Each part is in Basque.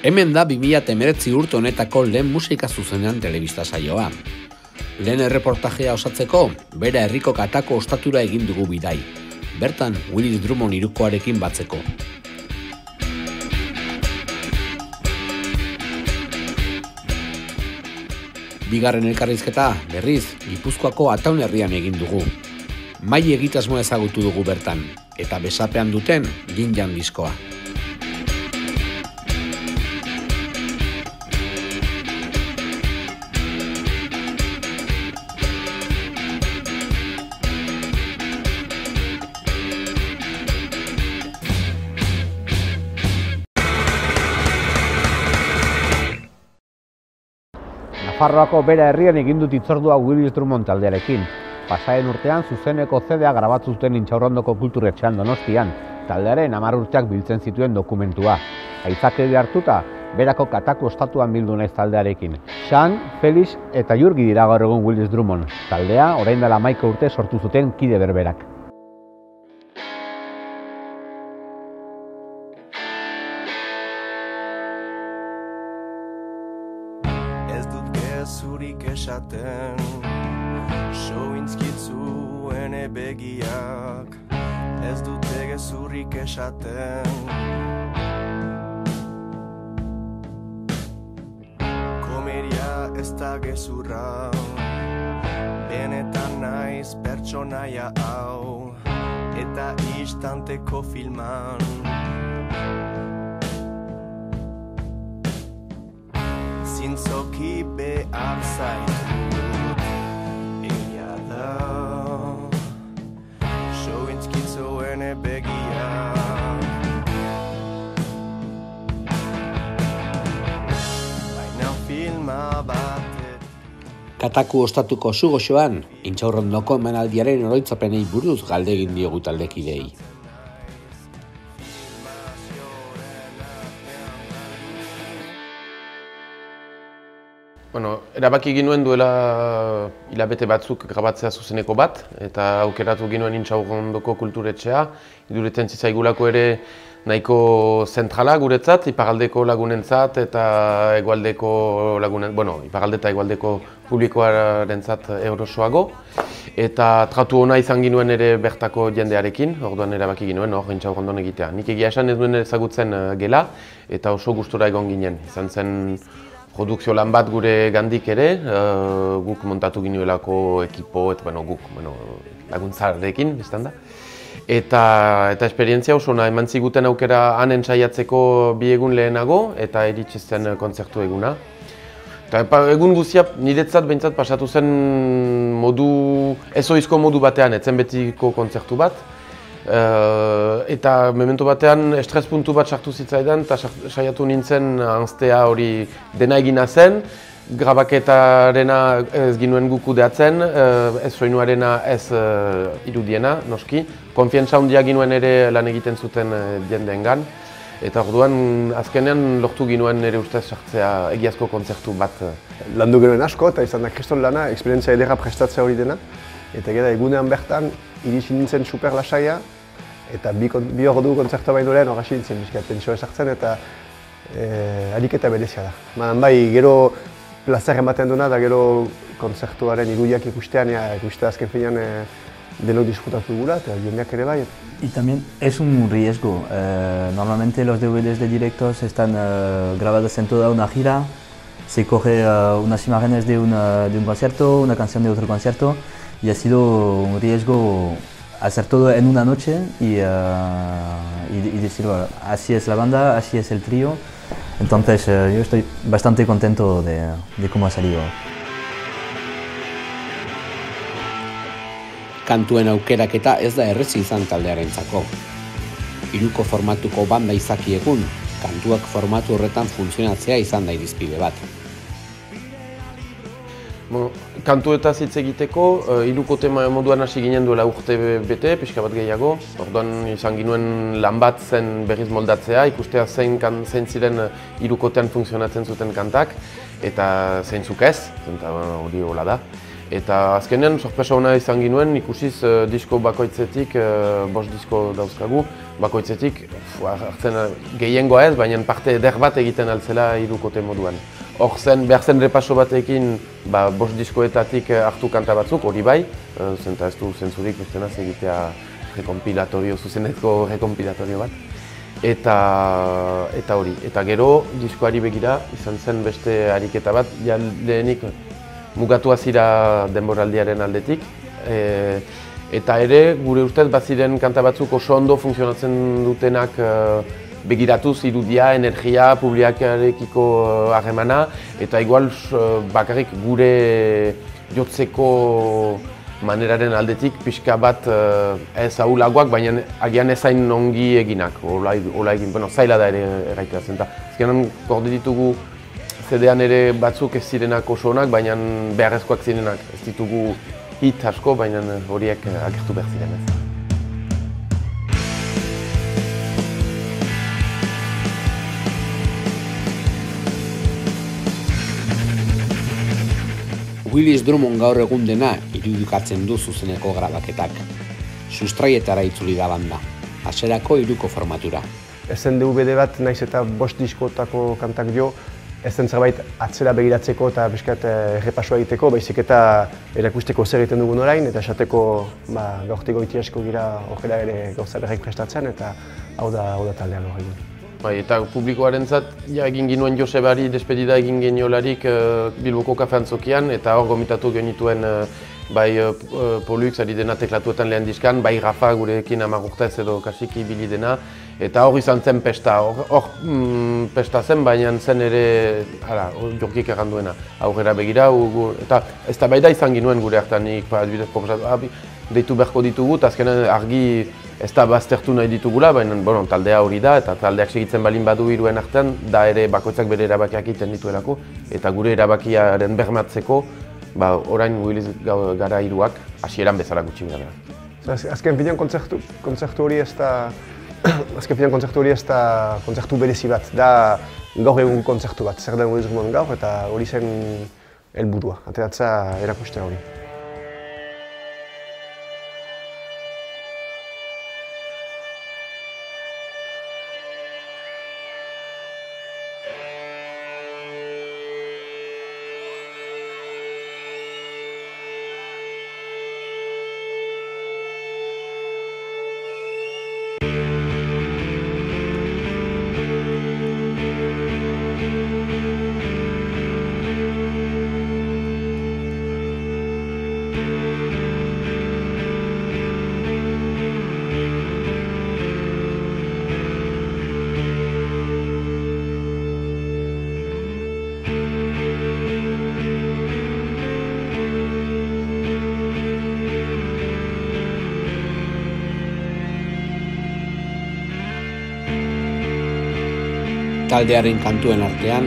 Hemen da 2019 urte honetako lehen musika zuzenean telebista saioa. Lehen erreportajea osatzeko, bera herriko Katako ostatura egin dugu bidai. Bertan, Willis Drummond hirukoarekin batzeko. Bigarren elkarrizketa, berriz, Gipuzkoako Ataun herrian egin dugu. Mai egitasmoa ezagutu dugu bertan, eta besapean duten Yin-Yang diskoa. Nafarroako bera herrian egin dut hitzordua Willis Drummond taldearekin. Pasaden urtean zuzeneko CD-a grabatu zuten Intxaurrondoko kulturetxean Donostian, taldearen 10 urteak biltzen zituen dokumentua. Aitzakide hartuta, berako Katako ostatuan bildu naiz taldearekin. Sean, Felix eta Jurgi dira gaur egun Willis Drummond. Taldea, orain dela 11 urte sortu zuten kide berberak. Zurik esaten, sointzkitzu ene begiak, ez dute gezurrik esaten. Komedia ez da gezurra, benetan naiz pertsonaia hau, eta istanteko filman. Zintzoki behar zaitut, egia da, sointzkitzoene begiak. Baina filma batet. Kataku ostatuko Sugoxoan, Intxaurrondoko emanaldiaren oroitzapenei buruz galde egin diogu taldekidei. Erabaki ginuen duela hilabete batzuk grabatzea zuzeneko bat, eta aukeratu ginuen Intxaurrondoko kulturetxea. Iruditzen zitzaigulako ere nahiko zentrala guretzat, iparraldeko lagunentzat eta hegoaldeko iparralde eta hegoaldeko publikoarentzat erosoago. Eta tratu ona izan ginuen ere bertako jendearekin, orduan erabaki ginuen hor Intxaurrondon egitea. Nik egia esan ez duen ezagutzen gela, eta oso gustura egon ginen. Izan zen produkzio lan bat gure gandik ere, guk montatu ginuelako ekipo eta guk laguntzarekin, biztan da. Eta esperientzia oso ona eman ziguten aukera hanen saiatzeko 2 egun lehenago eta iritsi zen kontzertu eguna. Eta egun guztia niretzat behintzat pasatu zen ezoizko modu batean, etzen betiko kontzertu bat. Eta memento batean estres puntu bat sartu zitzaidan eta saiatu nintzen anztea hori dena egina zen, grabaketarena ez ginuen guk kudeatzen, ez soinuarena ez irudiena, noski. Konfiantza handia ginuen ere lan egiten zuten jendeengan. Eta orduan azkenean lortu ginuen nire ustez sartzea egiazko kontzertu bat. Landu genuen asko eta izan da kriston lana, esperientzia ederra prestatzea hori dena. Eta gara egunean bertan, iritsi nintzen super lasaia, eta bi ordu kontzertua baino lehen hori nintzen bizkat tentsioa esartzen eta ariketa berezia da. Bai, gero plazer ematen duena da gero kontzertuaren irudiak ikustea azken finean denok disfrutatu dugula eta jendeak ere bai. Y también es un riesgo. Normalmente los DVDs de directos están grabados en toda una gira, se coge unas imágenes de un concierto, una canción de otro concierto, y ha sido un riesgo hacer todo en una noche y decir, bueno, así es la banda, así es el trío. Entonces yo estoy bastante contento de cómo ha salido. Kantuen aukeraketa ez da errezi izan taldearentzako. 3 formatuko banda izaki egun, kantuak formatu horretan funtzionatzea izan da irizpide bat. Kantuetaz hitz egiteko, 3 tema moduan hasi ginen duela urte bete, pixka bat gehiago. Orduan izan ginuen lan bat zen berriz moldatzea, ikustea zein ziren 3 funtzionatzen zuten kantak, eta zeintzuk ez, eta hori hola da. Eta azkenean sorpresa ona izan ginuen, ikusiz disko bakoitzetik, 5 disko dauzkagu, bakoitzetik hartzen gehiengoa ez, baina parte eder bat egiten altzela hirukote moduan. Hor zen, behar zen repaso batekin 5 diskoetatik hartu kanta batzuk, hori bai, zenta ez du zentzurik bestenaz egitea zuzenezko rekompilatorio bat. Eta hori, eta gero diskoari begira izan zen beste ariketa bat, lehenik mugatua zira denboraldiaren aldetik. Eta ere, gure ustez baziren kanta batzuk oso ondo funtzionatzen dutenak begiratuz irudia, energia, publikarekiko harremana, eta igual bakarrik gure jotzeko maneraren aldetik pixka bat ez ahulagoak, baina agian ezain ongi eginak, hola egin, zaila da ere erraitea zen. Azkenan gorde ditugu CD-an ere batzuk ez zirenak oso onak, baina beharrezkoak zirenak. Ez ditugu hit asko, baina horiek agertu behar ziren ez. Willis Drummond gaur egun dena irudikatzen du zuzeneko grabaketak. Sustraietara itzuli da banda, hasierako 3ko formatura. Ezen DVD bat naiz eta 5 diskotako kantak jo, ez zen zerbait atzera begiratzeko eta pixkat errepasoa egiteko, baizik eta erakusteko zer egiten dugun orain, eta esateko gaurtik goiti asko gira horrela ere gauza berrek prestatzen, eta hau da taldean hor egin. Eta publikoarentzat egin ginuen Josebari despedida egin geniolarik Bilboko kafe antzokian, eta hor gomitatu genituen bai Polux ari dena teklatuetan lehen diskan, bai Rafa gurekin 10 urtez edo kasiki ibili dena, eta hor izan zen pesta. Hor pesta zen, baina zen ere Jorkik erranduena aurrera begira, eta ez da bai da izan ginuen gure hartan nik adibidez proposatu, deitu beharko ditugu, eta azkenean argi ez da baztertu nahi ditugula, baina taldea hori da, eta taldeak segitzen balin badu hiruen artean, da ere bakoitzak bere erabakiak egiten dituelako, eta gure erabakiaren bermatzeko, orain Willis gara hiruak hasieran bezala gutxi gara. Azken finean kontzertu hori ez da kontzertu berezi bat, da gaur egun kontzertu bat, zer den Willis Drummond gaur, eta hori zen helburua, ateratzea erakustea hori. Taldearen kantuen artean,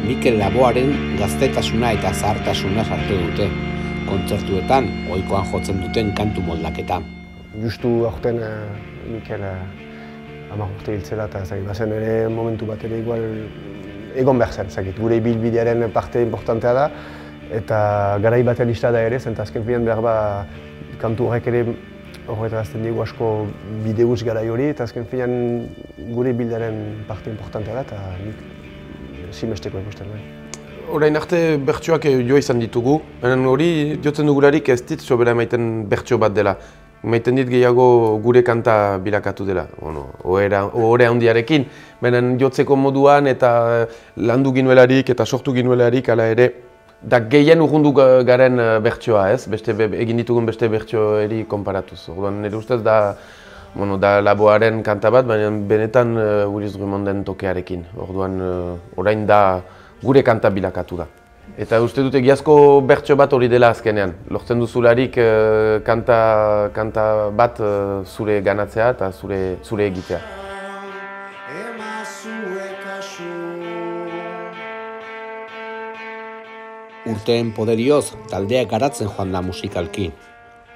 Mikel Laboaren gaztetasuna eta zahartasuna sartu dute. Kontzertuetan, ohikoan jotzen duten kantu moldaketa. Justu aurten Mikel 10 urte hiltzela eta bazen ere momentu bat ere igual egon behar zen, gure ibilbidearen parte importantea da, eta garai batean izta da ere, zenta azken finean behar kantu horrek ere horretarazten dugu asko bideuz garai hori, eta azken finean gure bildearen parte importantea da, eta nik zimesteko ikusten da. Orain arte bertsoak jo izan ditugu, hori jotzen dugularik ez dit sobera emaiten bertso bat dela. Emaiten dit gehiago gure kanta bilakatu dela, ohore handiarekin. Baina jotzeko moduan eta landu ginuelarik eta sortu ginuelarik ala ere, da gehien urrundu garen bertsoa ez, egin ditugun beste bertsoeri konparatuz. Orduan nire ustez da Laboaren kanta bat, baina benetan Willis Drummonden tokearekin. Orduan orain da gure kanta bilakatu da. Eta uste dut egiazko bertso bat hori dela azkenean. Lortzen duzularik kanta bat zure ganatzea eta zure egitea. Urteen poderioz, taldeak garatzen joan da musikalki.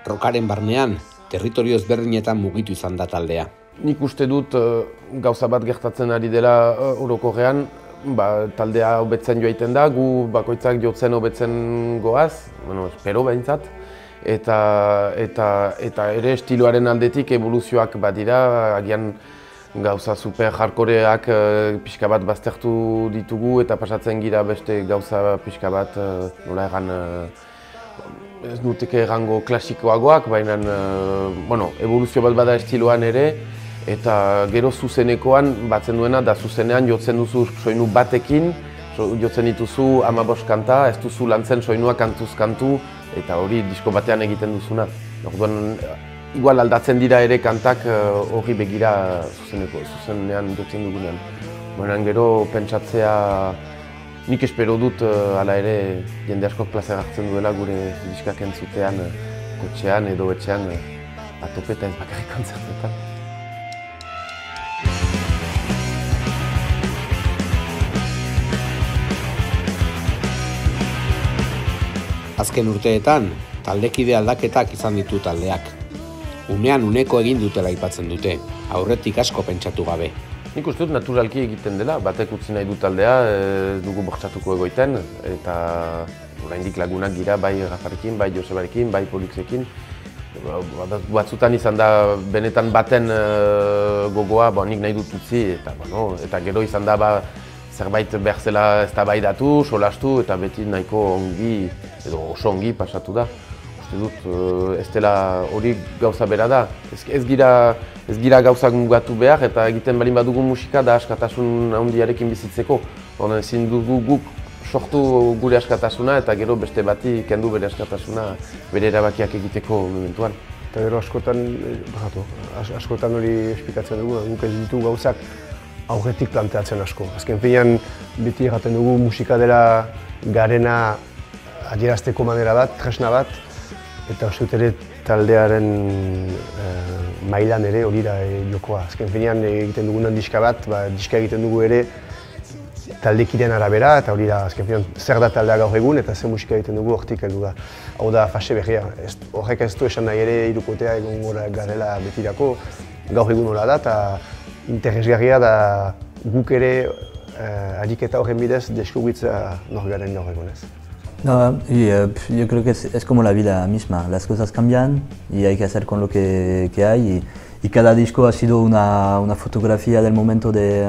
Rockaren barnean, territorio ezberdinetan mugitu izan da taldea. Nik uste dut gauza bat gertatzen ari dela orokorrean, taldea hobetzen joaiten da, gu bakoitzak jotzen hobetzen goaz, espero behintzat. Eta ere estiloaren aldetik evoluzioak badira, agian gauza super hardcoreak pixka bat baztertu ditugu eta pasatzen gira beste gauza pixka bat, nola egan, ez nuteke egango klasikoagoak, baina evoluzio bat bada estiloan ere, eta gero zuzenekoan batzen duena da zuzenean jotzen duzu soinu batekin, jotzen dituzu 15 kanta, ez duzu lantzen soinua kantuz kantu, eta hori disko batean egiten duzuna. Orduan, igual aldatzen dira ere kantak hori begira zuzenean jotzen dugunean. Baina gero pentsatzea, nik espero dut hala ere jende askok plazer hartzen duela gure diskak entzutean, kotxean edo etxean, atope eta ez bakarrik kontzertetan. Azken urteetan, taldekide aldaketak izan ditu taldeak. Unean uneko egin dutela aipatzen dute, aurretik asko pentsatu gabe. Nik uste dut naturalki egiten dela, batek utzi nahi du taldea, ez dugu bortxatuko egoiten, eta oraindik lagunak gira bai Rafarekin, bai Josebarekin, bai Polixekin. Batzutan izan da benetan baten gogoa, nik nahi dut utzi, eta gero izan da zerbait behar zela eztabaidatu, solastu, eta beti nahiko ongi, edo oso ongi pasatu da. Uste dut, ez dela hori gauza bera da. Ez gira gauzak mugatu behar, eta egiten balin badugu musika da askatasun handiarekin bizitzeko. Ezin dugu guk sortu gure askatasuna, eta gero beste bati kendu bere askatasuna bere erabakiak egiteko momentuan. Eta gero askotan hori esplikatzen dugu, guk ez ditu gauzak aurretik planteatzen asko. Azken finean, beti erraten dugu musika dela garena adierazteko manera bat, tresna bat, eta uste dut ere taldearen mailan ere hori da jokoa. Azken finean egiten dugunan diska bat, diska egiten dugu ere taldekideen arabera, eta hori da azken finean zer da taldea gaur egun eta zer musika egiten dugu hortik heldu da. Hau da fase berria. Horrek ez du esan nahi ere hirukotea egon garela betirako, gaur egun hola da, eta interesgarria da guk ere ariketa horren bidez deskubritzea norgaren gaur egunez. No, yo creo que es como la vida misma, las cosas cambian y hay que hacer con lo que hay y cada disco ha sido una fotografía del momento de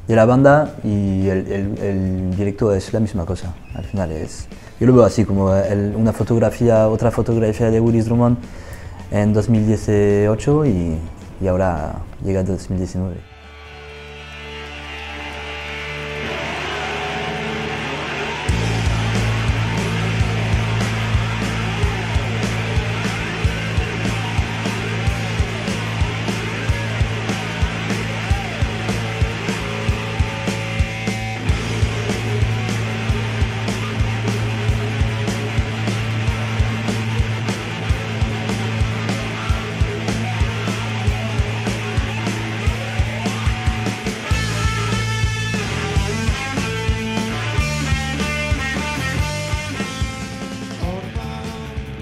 la banda y el directo es la misma cosa, al final yo lo veo así como una fotografía, otra fotografía de Willis Drummond en 2018 y ahora llega 2019.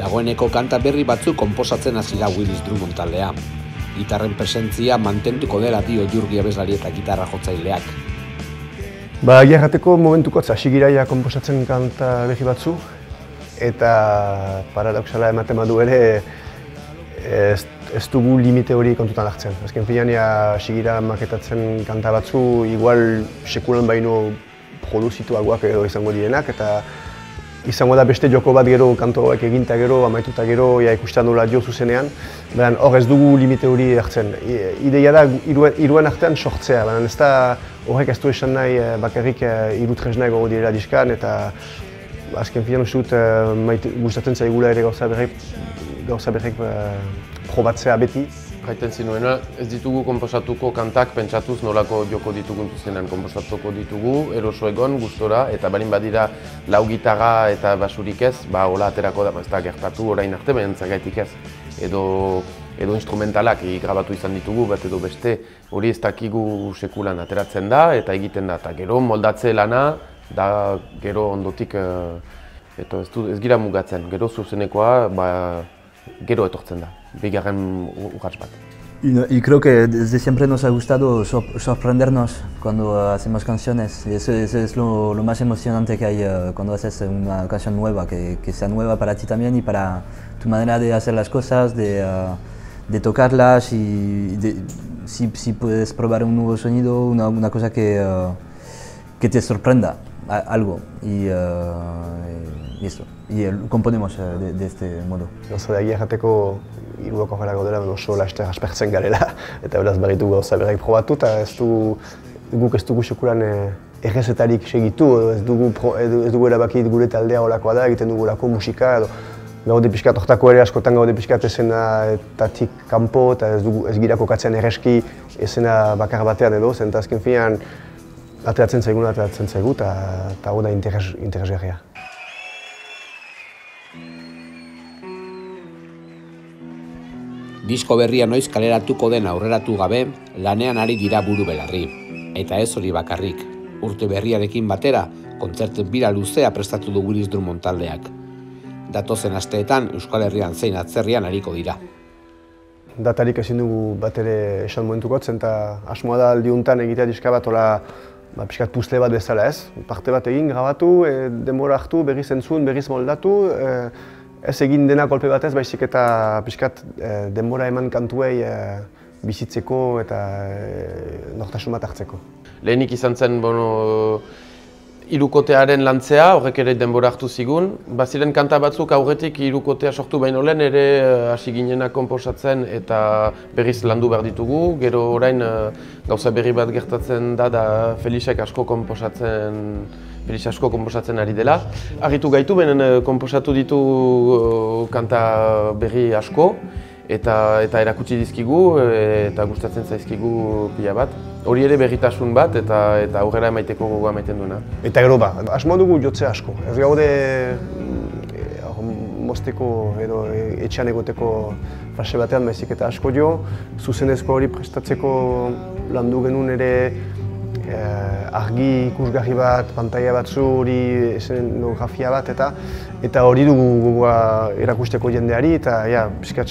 Dagoeneko kanta berri batzuk konposatzen hasi da Willis Drummond taldea. Gitarren presentzia mantenduko dela dio Jurgi abeslari eta gitarra jotzaileak. Egia errateko momentukotz hasi gira konposatzen kanta berri batzu, eta paradoxala ematen badu ere ez dugu limite hori kontutan hartzen. Azken finean hasi gira maketatzen kanta batzu, igual sekulan baino produzituagoak edo izango direnak, eta izango da beste joko bat gero kantoak eginta gero, amaituta gero, ikusten nola jo zuzenean. Hor ez dugu limite hori hartzen. Ideia da hiruen artean sortzea, baina ez da horrek ez du esan nahi bakarrik hiru tresna egongo direla diskan, eta azken finean uste dut gustatzen zaigula ere gauza berrek probatzea beti. Jaiten zinuena, ez ditugu konposatuko kantak pentsatuz nolako joko ditugun zuzenean konposatuko ditugu, eroso egon, gustora, eta balin badira lau gitarra eta basurik ez, hola aterako da, ez da gertatu orain arte, baina zergaitik ez. Edo instrumentalak grabatu izan ditugu, bat edo beste, hori ez dakigu sekulan ateratzen da, eta egiten da, eta gero moldatze lana, da gero ondotik, ez gira mugatzen, gero zuzenekoa, gero etortzen da, bigarren urrats bat. Y creo que desde siempre nos ha gustado sorprendernos cuando hacemos canciones. Y eso es lo más emocionante que hay cuando haces una canción nueva, que sea nueva para ti también y para tu manera de hacer las cosas, de tocarlas y si puedes probar un nuevo sonido, una cosa que te sorprenda, algo. Y eso. Y componemos de este modo. Gauza da egia jateko hiruak horrela gaudela, oso laster aspertzen garela, eta beraz berritu gauza berrik probatu, eta guk ez dugu sekulan errezetarik segitu, ez dugu erabaki gure taldea olakoa da, egiten dugulako musika, edo gaude pixkat, hortako ere askotan gaude pixkat esenatatik kanpo, eta ez gira kokatzen erreski esena bakar batean edo, zen eta azken finean ateratzen zaigu, eta hau da interesgarria. Disko berria noiz kaleratuko den aurreratu gabe, lanean ari dira buru belarri. Eta ez hori bakarrik. Urte berriarekin batera, kontzertu bira luzea prestatu du Willis Drummond taldeak. Datozen asteetan Euskal Herrian zein atzerrian ariko dira. Datarik ezin dugu bat ere esan momentukotzen, eta asmoa da aldiuntan egitea diska bat pixkat puzle bat bezala ez. Parte bat egin, grabatu, denbora hartu, berriz entzun, berriz moldatu, ez egin dena kolpe batez, baizik eta pixkat denbora eman kantuei bizitzeko eta nortasun bat hartzeko. Lehenik izan zen, hirukotearen lantzea, horrek ere denbora hartu zigun. Baziren kanta batzuk aurretik hirukotea sortu baino lehen ere hasi ginena konposatzen eta berriz landu behar ditugu. Gero orain gauza berri bat gertatzen da Felix asko konposatzen ari dela. Argitu gaitu, benen konposatu ditu kanta berri asko eta erakutsi dizkigu eta gustatzen zaizkigu pila bat. Hori ere berritasun bat eta aurrera emaiteko gogoa emaiten duena. Eta gero asmo dugu jotze asko. Ez gaude mozteko edo etxean egoteko fase batean baizik eta asko jo, zuzenezko hori prestatzeko landu genuen ere argi ikusgarri bat, pantaila batzu, hori eszenografia bat eta hori dugu gogoa erakusteko jendeari eta pixkat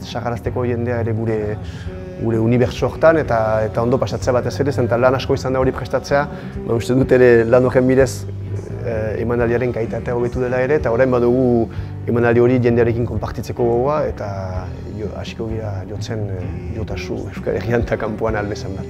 sagarazteko jendea ere gure unibertso hortan eta ondo pasatzea batez ere, zen lan asko izan da hori prestatzea, uste dut ere lan horren bidez emanaldiaren kalitatea hobetu dela ere, eta orain badugu emanaldi hori jendearekin konpartitzeko gogoa eta hasiko gira jotzen jotasu Euskal Herrian eta kanpoan albezan bat.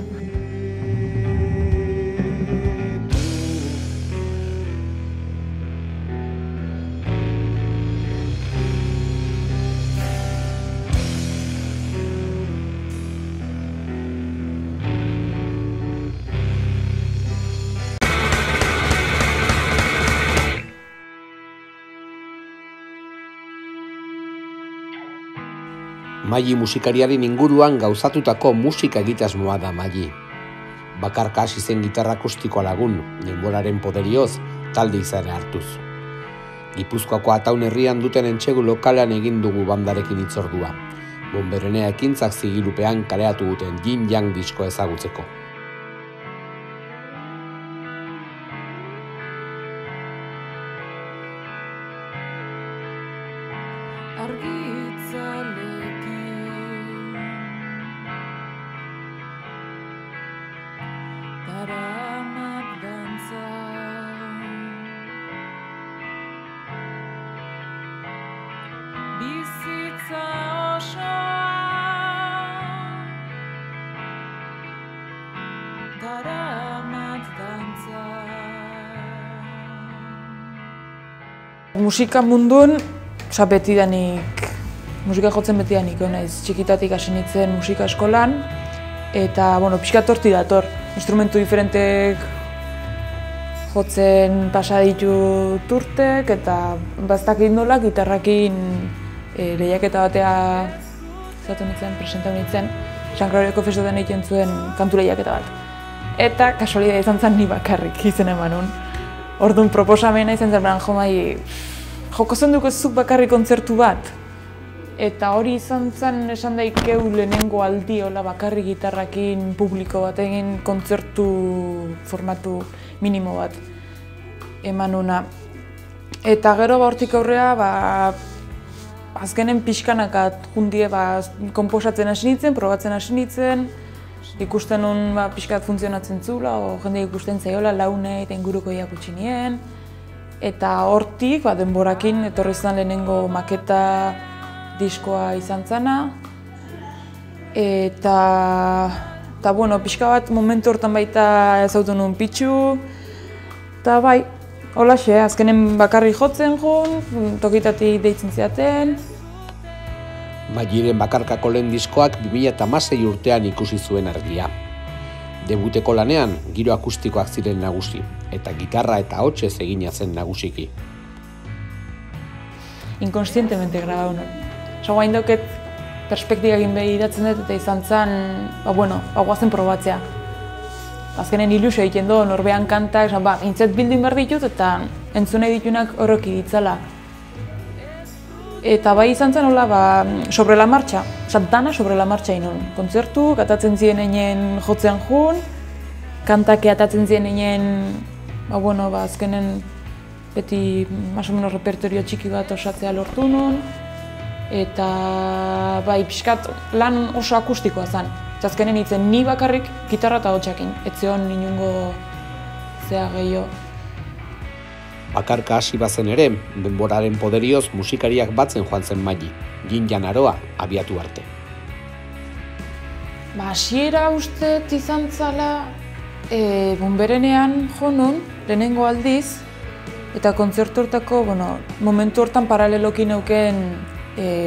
Maili musikariaren inguruan gauzatutako musika egitasmoa da Maili. Bakarka hasi zen gitarra akustikoa lagun, denboraren poderioz, talde izaera hartuz. Gipuzkoako Ataun herrian duten entsegu lokalan egin dugu bandarekin hitzordua. Bonberenea ekintzak zigilupean kaleratu duten Yin Yang diskoa ezagutzeko. Musika mundun, musika jotzen betidanik, naiz txikitatik hasi nintzen musika eskolan, eta, pixkat hortik dator. Instrumentu diferentek jotzen pasa ditut urtek, eta baztakit nola, gitarrakin lehiaketa batea presentatu nintzen, San Gloriako festotan egiten zuen kantu lehiaketa bat. Eta kasualitatea izan zen ni bakarrik izen emanun. Orduan proposamena izan zen, joko zenduko zuk bakarrik kontzertu bat. Eta hori izan zen esan daikeu lehenengo aldi bakarrik gitarrakin publiko bat egin kontzertu formatu minimo bat emanuna. Eta gero hortik aurrea azkenen pixkanaka jundie konposatzen hasi nintzen, probatzen hasi nintzen, ikusten nun pixkat funtzionatzen zula, jende ikusten zaiola, laune eta inguruko iakutsi nien. Eta hortik, denborakin, etorri zen lehenengo maketa diskoa izan zana. Eta bueno, pixka bat momentu hortan baita ezautu nuen pitxu. Eta bai, holaxe, azkenen bakarrik jotzen joan, tokitatik deitzen ziaten. Maggiren bakarkako lehen diskoak 2016 urtean ikusi zuen argia. Debuteko lanean, giro akustikoak ziren nagusi, eta gitarra eta ahotsez egina zen nagusiki. Inkonstientemente grabau nuen. Guain dauket perspektiba egin behiratzen dut eta izan zen, guazen probatzea. Azkenen ilusio egiten do, norbean kantak, intzet bildin behar ditut eta entzun nahi ditunak horroki ditzala. Eta bai izan zen hola, sobre la marcha, dana sobre la marcha inun. Kontzertu, atatzen ziren einen jotzen jun, kantake atatzen ziren einen, azkenen beti más o menos repertorio txiki bat osatzea lortu nun. Eta bai, pixkat lan oso akustikoa zen. Azkenen nintzen ni bakarrik gitarra eta hotxakin, ez zion inungo zea gehiago. Bakarka hasi bazen ere, denboraren poderioz musikariak batzen joan zen Maggi, Ginjan Aroa abiatu arte. Hasiera uste izan zala, Bunberenean jo nun, lehenengo aldiz, eta kontzertu hortako, momentu hortan paraleloki neuken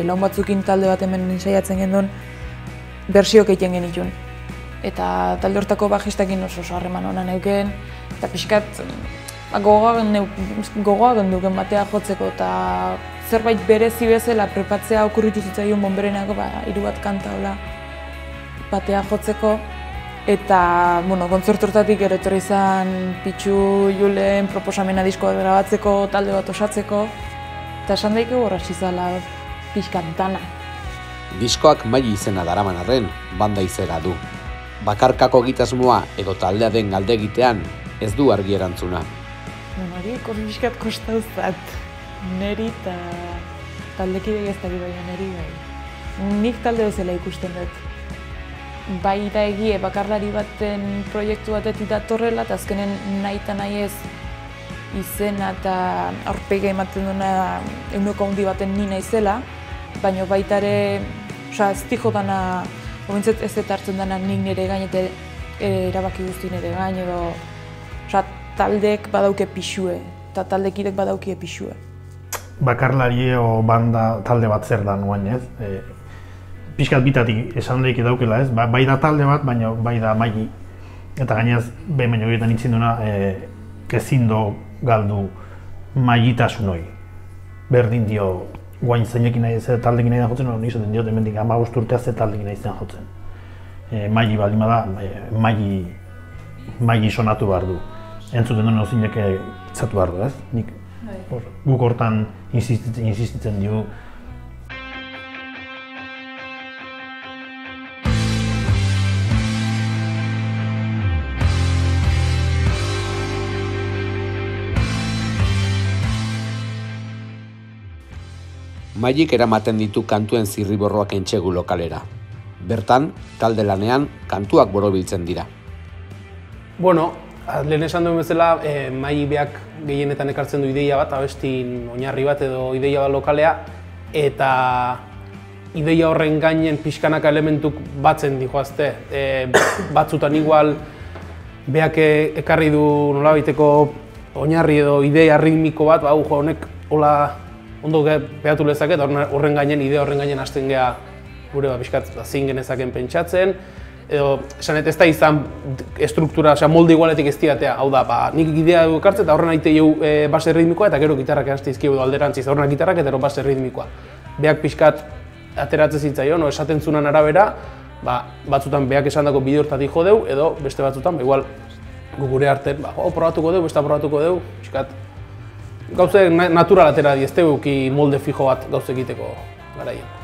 laun batzukin talde bat hemen ensaiatzen genduen, bersioak egiten genituen. Eta talde hortako bajistakin oso harreman hona neuken, eta pixkat gogoa genduken batea jotzeko, eta zerbait berezi bezala prepatzea okurritu zitzaion Bunbereneako 3 bat kanta hola batea jotzeko. Eta, kontzertu hortatik ere etorri izan Pitxu Julen proposamena diskoa grabatzeko, talde bat osatzeko, eta esan daike horratzi zala pixkat dana. Diskoak Maggi izena daraman arren, banda izera du. Bakarkako egitasmoa edo taldea den galde egitean ez du argi erantzuna. Hori pixkat kostauzat, neri eta taldekide ez dakit baina neri bai. Nik talde bezala ikusten dut. Bai da egie bakarlari baten proiektu batetik datorrela eta azkenen nahi eta nahi ez izena eta aurpega ematen duena ehuneko handi baten ni naizela, baina baita ere, ez dijo dana, obentzat ez eta hartzen dana nik nire gain eta erabaki guzti nire gain edo taldek badauke pixue eta taldekidek badaukie pixue. Bakarlari o banda talde bat zer da nuain ez? Pixkat bitatik esan daik daukela ez, bai da talde bat, baina bai da Maggi. Eta gainaz, behin baino horietan itzin duena, ezin do galdu Maggitasun hori. Berdin dio, guain zeinekin nahi ez taldekin nahi da jotzen, hori izaten diot, hemendik 15 urtea ze taldekin nahi zen jotzen. Maggi baldin bada, Maggi sonatu behar du. Entzuten duen ozinek zatu behar du, ez? Guk hortan insistitzen dio. Maggik eramaten ditu kantuen zirriborroak entxegu lokalera. Bertan, talde lanean, kantuak borobiltzen dira. Lehen esan duen bezala, Maggi beak gehienetan ekartzen du ideia bat, abestin oinarri bat edo ideia bat lokalea, eta ideia horren gainen pixkanaka elementuk batzen dihoazte. Batzutan igual, beak ekarri du nolabaiteko oinarri edo ideia ritmiko bat, honek hola ondo behatu lezake, eta horren gainen, idea horren gainen hasten geha gure pixkat zin genezaken pentsatzen. Edo, esanet ez da izan estruktura, molde igualetik ez diatea, hau da, nik idea dugu ekartzen eta horren aite jau base ritmikoa eta gero gitarrak erazte izkibu alderantziz, horrenak gitarrak eta base ritmikoa. Beak pixkat ateratzen zitzaion, esaten zunan arabera, batzutan beak esandako bide hortatik jo deu, edo beste batzutan, igual gure artean, probatuko deu, beste probatuko deu, pixkat gauze natural atera di, ez teuki molde fijo bat gauze egiteko garaien.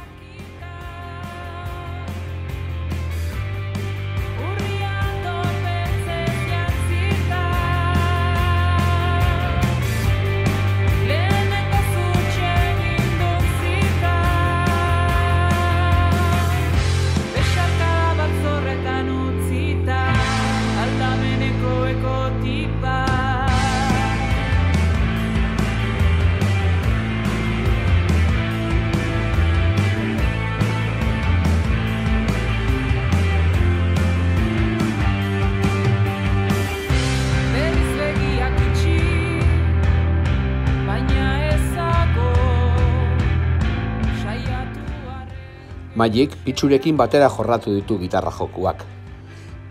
Magik pitxurekin batera jorratu ditu gitarra jokuak.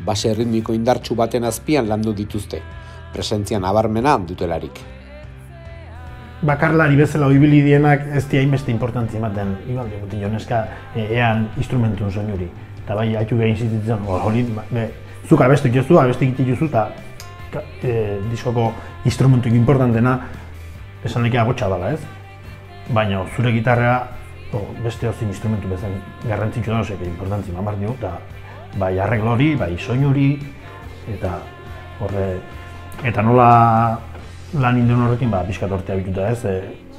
Base ritmiko indartsu baten azpian landu dituzte, presentzia nabarmena dutelarik. Bakarlari bezala ibili dienak ez di hainbeste importantzia ematen, igual diguti joneska ean instrumentun soinuri. Eta bai, haitu gehin zititzen, hori, zuk abestu itozu, abestik itozu, eta diskoko instrumentuik importantena esan lekea gotxa dela, ez? Baina zure gitarra beste hozin instrumentu bezan garrantzitsu da, osek importantzia mamar dio, eta bai arreglori, bai soinuri, eta horre, eta nola lan induen horrekin, pixkat hortea bituta ez,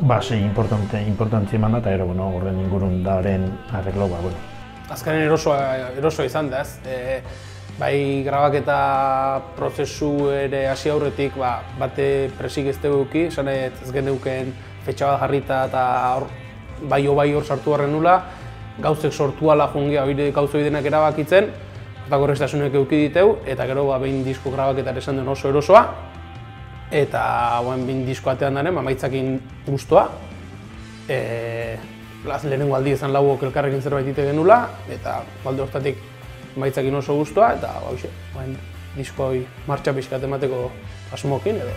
base importantzia eman da, eta gero, horren ingurun daren arreglo, bueno. Azkenen erosoa izan da, ez? Bai, grabaketa prozesu ere hasi aurretik, bate presik ez duguki, esan ez geneuken fetxa bat jarrita eta bai hor sartu harren nula, gauzek sortu ala jungia gauzo bidenak erabakitzen, eta korreztasunek euki diteu, eta gero behin disko grabaketar esan duen oso erosoa, eta behin disko atean daren, maitzakin guztua. Lehenengo aldi izan lauok elkarrekin zerbait ite genula, eta alde hortatik maitzakin oso guztua, eta disko hori martxa pixkat emateko asmokin edo.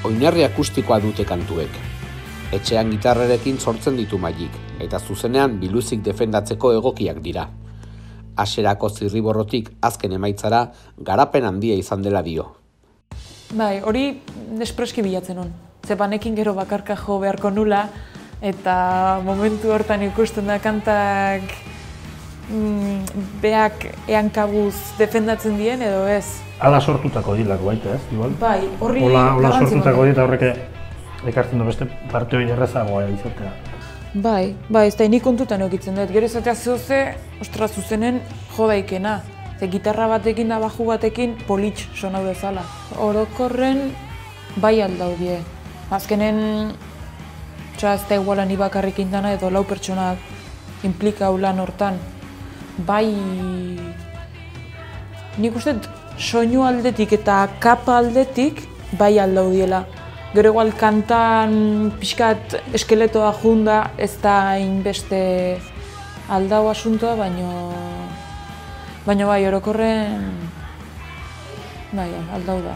Oinarri akustikoa dute kantuek. Etxean gitarrerekin sortzen ditu Magik, eta zuzenean biluzik defendatzeko egokiak dira. Hasierako zirriborrotik azken emaitzara garapen handia izan dela dio. Bai, hori espreski bilatzen hon. Zepanekin gero bakarka jo beharko nula, eta momentu hortan ikusten da kantak beak eankabuz defendatzen dien edo ez. Hala sortutako dilako baita ez, igual? Bai, horri Hola sortutako dit horrek ekartzen du beste parte hori errezagoa izatea. Bai, ez da nik kontutan eukitzen dut. Gero izatea zehoze, ostra zuzenen jo daikena. Ze gitarra batekin da baju batekin politx sonau bezala. Orokorren bai aldaudie. Azkenen, ez da iguala ni bakarrik indana edo lau pertsonak implikau lan hortan. Bai, nik uste soinu aldetik eta kapa aldetik bai aldaudiela. Gero igual kantan pixkat eskeletoa junda, ez da hainbeste aldau asuntoa, baina bai, orokorren aldau da.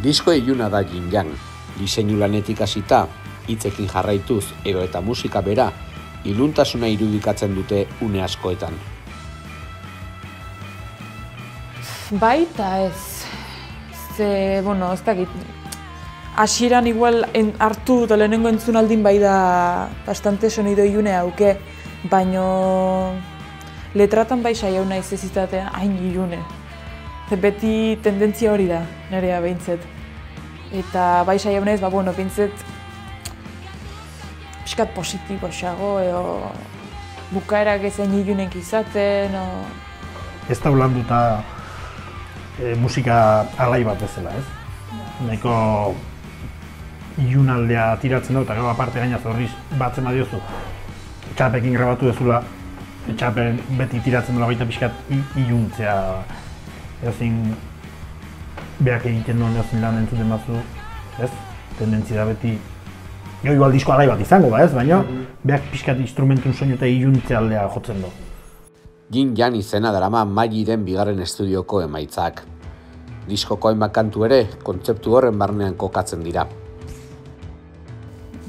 Disko iluna da Yin Yang, diseinu lanetik hasita, hitzekin jarraituz edo eta musika bera, iluntasuna irudikatzen dute une askoetan. Bai eta ez. Ez dakit, hasieran igual hartu eta lehenengo entzunaldin bai da bastante sonido ilune hauke, baino letratan bai saiau naiz ez izatea hain ilune. Beti tendentzia hori da, nerea behintzet. Eta bai saiau naiz, behintzet pixkat positibo xago edo bukaerak ezen ilunek izaten. Ez da ulanduta musika alai bat bezala, ez? Nahiko ilunaldea tiratzen da, eta gero aparte gainaz horriz batzen badiozu. Txapekin grabatu dezula, txapen beti tiratzen dela baita pixkat iluntzea. Eozin beak egiten duen eozin lan entzuten bazu, ez? Tendentzia da beti, igual disko alai bat izango ba, ez? Baina beak pixkat instrumentun soinu eta iluntzea aldea jotzen du. Yin Yang izena darama Magiren bigarren estudioko emaitzak. Diskoko hainbat kantu ere kontzeptu horren barnean kokatzen dira.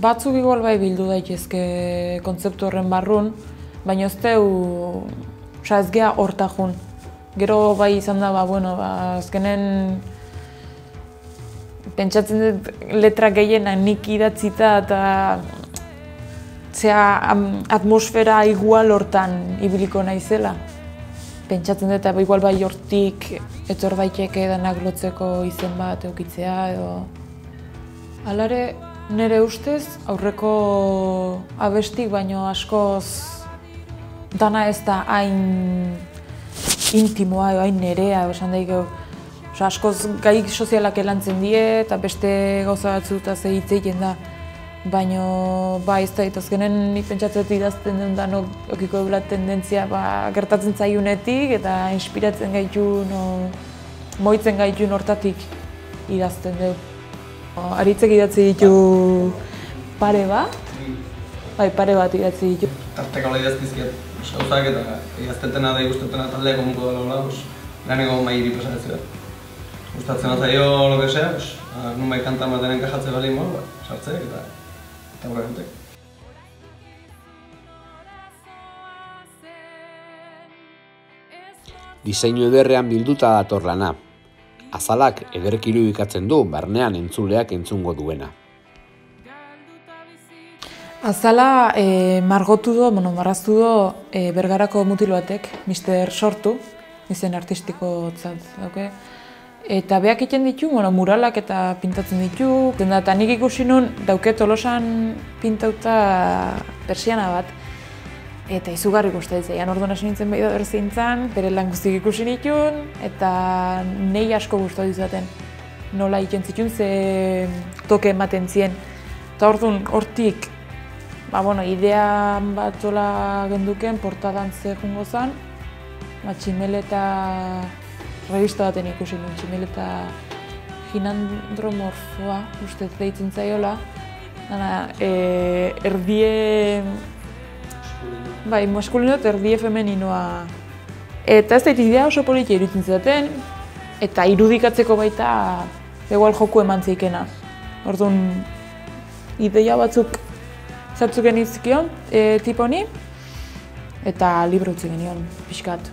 Batzuk igual bai bildu daitezke kontzeptu horren barrun, baina ez gea hortajun. Gero bai izan da, azkenen pentsatzen dut letra gehienak nik idatzita eta atmosfera igual hortan ibiliko naizela. Pentsatzen dut, igual bai hortik etor daiteke denak lotzeko izen bat eukitzea edo. Halare, nire ustez, aurreko abestik baino askoz dana ez da hain intimoa edo hain nerea, esan daikeu. Askoz gai sozialak elantzen die eta beste gauza batzutaz hitz egiten da. baina ez da azkenen nik pentsatzen idazten duen danok okiko dula tendentzia gertatzen zaiunetik eta inspiratzen gaitun, moitzen gaitun hortatik idazten dugu. Aritzek idatzi ditu pare bat idatzi ditu. Tarteka hola idaztizkiat gauzak eta idaztetena da igustetena taldeak omuko dela, laneko mairi pasatzen bat. Gustatzen bat zaio lo que sea, nun bai kanta maten enkajatze bali sartzeek eta gure guntek. Diseinu ederrean bilduta dator lana. Azalak ederki irudikatzen du barnean entzuleak entzungo duena. Azala marraztu du Bergarako mutil batek, Mr. Sortu, izen artistikotzat dauke. Eta beak egiten ditu, muralak eta pintatzen ditu. Eta nik ikusi nun dauke Tolosan pintauta persiana bat. Eta izugarri gustatzen zaian, orduan hasi nintzen behi da berzintzan, bere lan guztik ikusi nituen, eta nei asko gustatu izaten. Nola egiten zituen, ze toke ematen zien. Eta orduan hortik, idea bat zola genduken, portadan ze jungo zen, tximeleta revista baten ikusi nuen, tximeleta ginandromorfoa, ustez deitzen zaiola. Erdie maskulino eta erdie femeninoa. Eta ez dait idea oso politia iruditzen zaten, eta irudikatzeko baita egual joku eman zeikena. Orduan, ideia batzuk zartzuk genizkion tipo honi, eta libro utzi genion, pixkat.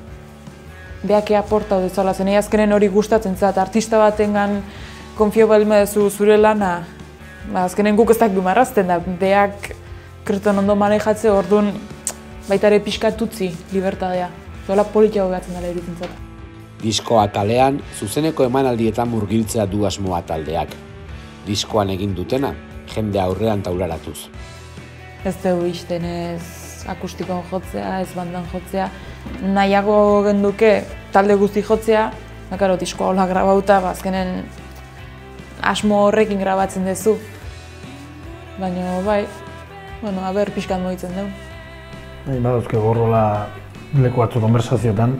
Beak aporta dezala zen, azkenen hori gustatzen zat, artista batengan konfio baldin baduzu zure lana, azkenen guk ez dakik marrazten da, beak kreton ondo manejatze, orduan baita ere pixkat utzi libertadea. Zola politiago gatzen dela iruditzen zat. Diskoa kalean, zuzeneko emanaldietan murgiltzea du asmoa taldeak. Diskoan egin dutena, jende aurrean taularatuz. Ez dugu izten ez akustikoan jotzea, ez bandan jotzea. Nahiago genduke talde guzti jotzea, nakaro diskoa hola grabauta, azkenen asmo horrekin grabatzen duzu. Baina bai, aber pixkat moitzen dugu. Baduzke gorrola leku batzu konversazioetan,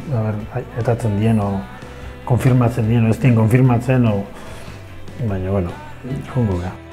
etatzen dien o konfirmatzen dien, ez dien konfirmatzen, baina, jungo gara.